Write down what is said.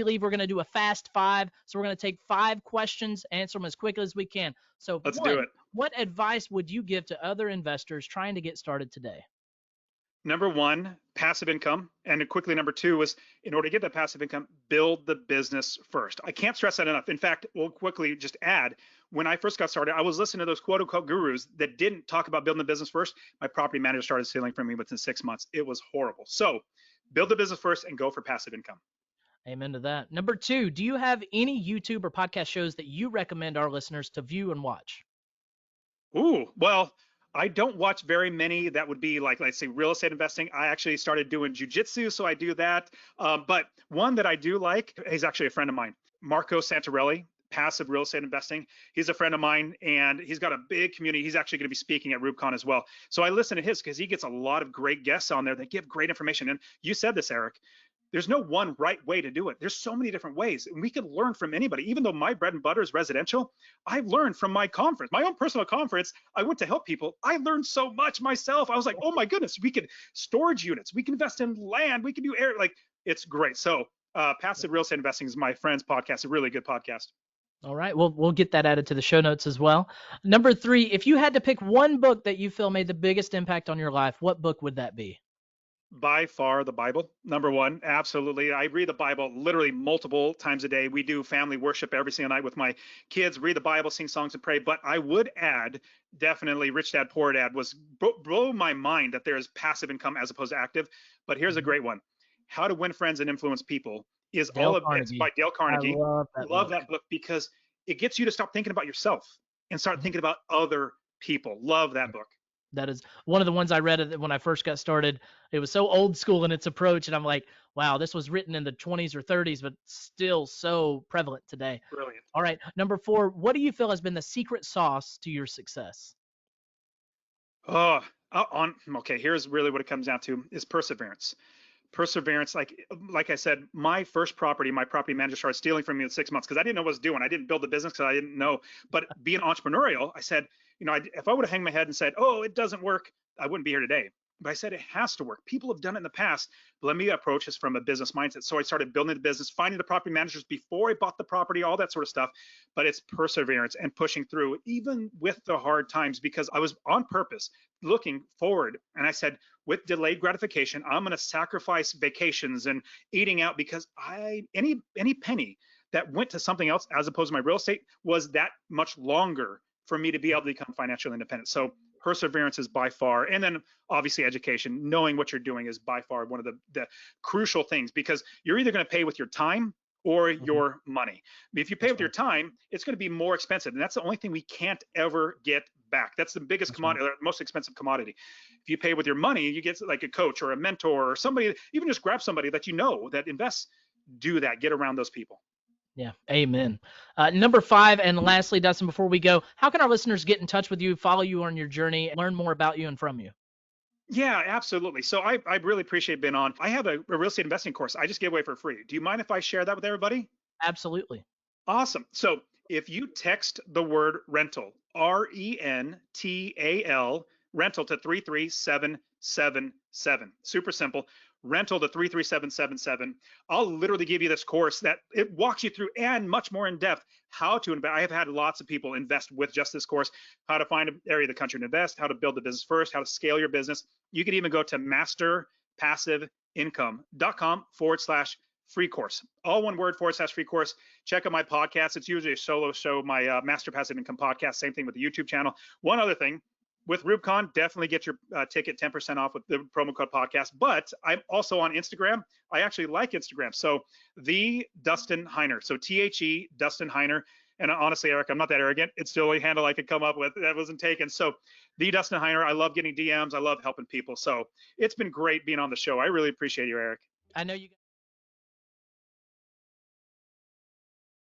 leave, we're going to do a fast 5. So we're going to take 5 questions, answer them as quickly as we can. So Let's do it. What advice would you give to other investors trying to get started today? Number 1, passive income. And quickly, number 2 is, in order to get that passive income, build the business first. I can't stress that enough. In fact, we'll quickly just add, when I first got started, I was listening to those quote unquote gurus that didn't talk about building the business first. My property manager started stealing from me within 6 months. It was horrible. So build the business first and go for passive income. Amen to that. Number 2, do you have any YouTube or podcast shows that you recommend our listeners to view and watch? Ooh, well, I don't watch very many that would be like, let's say, real estate investing. I actually started doing jujitsu, so I do that. But one that I do like, he's actually a friend of mine, Marco Santarelli, passive real estate investing. He's a friend of mine, and he's got a big community. He's actually going to be speaking at RubeCon as well. So I listen to his because he gets a lot of great guests on there that give great information. And you said this, Eric. There's no one right way to do it. There's so many different ways, and we can learn from anybody. Even though my bread and butter is residential, I've learned from my conference, my own personal conference. I went to help people. I learned so much myself. I was like, oh my goodness, we could storage units, we can invest in land, we can do air. Like, it's great. So passive real estate investing is my friend's podcast, a really good podcast. All right, we'll get that added to the show notes as well. Number 3, if you had to pick one book that you feel made the biggest impact on your life, what book would that be? By far the Bible, number 1. Absolutely. I read the Bible literally multiple times a day. We do family worship every single night with my kids, read the Bible, sing songs, and pray. But I would add, definitely, Rich Dad, Poor Dad was blow my mind that there's passive income as opposed to active. But here's a great one. How to Win Friends and Influence People is Dale it's by Dale Carnegie. I love that book because it gets you to stop thinking about yourself and start thinking about other people. Love that book. That is one of the ones I read when I first got started. It was so old school in its approach, and I'm like, wow, this was written in the 20s or 30s, but still so prevalent today. Brilliant. All right, number 4, what do you feel has been the secret sauce to your success? Okay, here's really what it comes down to is perseverance. Perseverance, like I said, my first property, my property manager started stealing from me in 6 months because I didn't know what I was doing. I didn't build the business because I didn't know. But being entrepreneurial, I said, if I would have hanged my head and said, oh, it doesn't work, I wouldn't be here today. But I said it has to work. People have done it in the past. But let me approach this from a business mindset. So I started building the business, finding the property managers before I bought the property, all that sort of stuff. But it's perseverance and pushing through, even with the hard times, because I was on purpose looking forward. And I said, with delayed gratification, I'm going to sacrifice vacations and eating out because any penny that went to something else as opposed to my real estate was that much longer for me to be able to become financially independent. So perseverance is by far, and then obviously education, knowing what you're doing is by far one of the crucial things, because you're either going to pay with your time or your money. If you pay with your time, it's going to be more expensive. And that's the only thing we can't ever get back. That's the biggest commodity, or most expensive commodity. If you pay with your money, you get like a coach or a mentor or somebody, even just grab somebody that you know that invests, do that, get around those people. Yeah, amen. Number 5, and lastly, Dustin, before we go, how can our listeners get in touch with you, follow you on your journey, learn more about you and from you? Yeah, absolutely. So I really appreciate being on. I have a real estate investing course I just gave away for free. Do you mind if I share that with everybody? Absolutely. Awesome. So if you text the word rental, RENTAL, rental to 33777, super simple. Rental to 33777. I'll literally give you this course that it walks you through and much more in depth how to invest. I have had lots of people invest with just this course, how to find an area of the country to invest, how to build the business first, how to scale your business. You can even go to masterpassiveincome.com/free course. All one word /free course. Check out my podcast. It's usually a solo show, my Master Passive Income podcast. Same thing with the YouTube channel. One other thing, with RubeCon, definitely get your ticket 10% off with the promo code podcast. But I'm also on Instagram. I actually like Instagram. So the Dustin Heiner. So THE Dustin Heiner. And honestly, Eric, I'm not that arrogant. It's the only handle I could come up with that wasn't taken. So the Dustin Heiner. I love getting DMs. I love helping people. So it's been great being on the show. I really appreciate you, Eric. I know you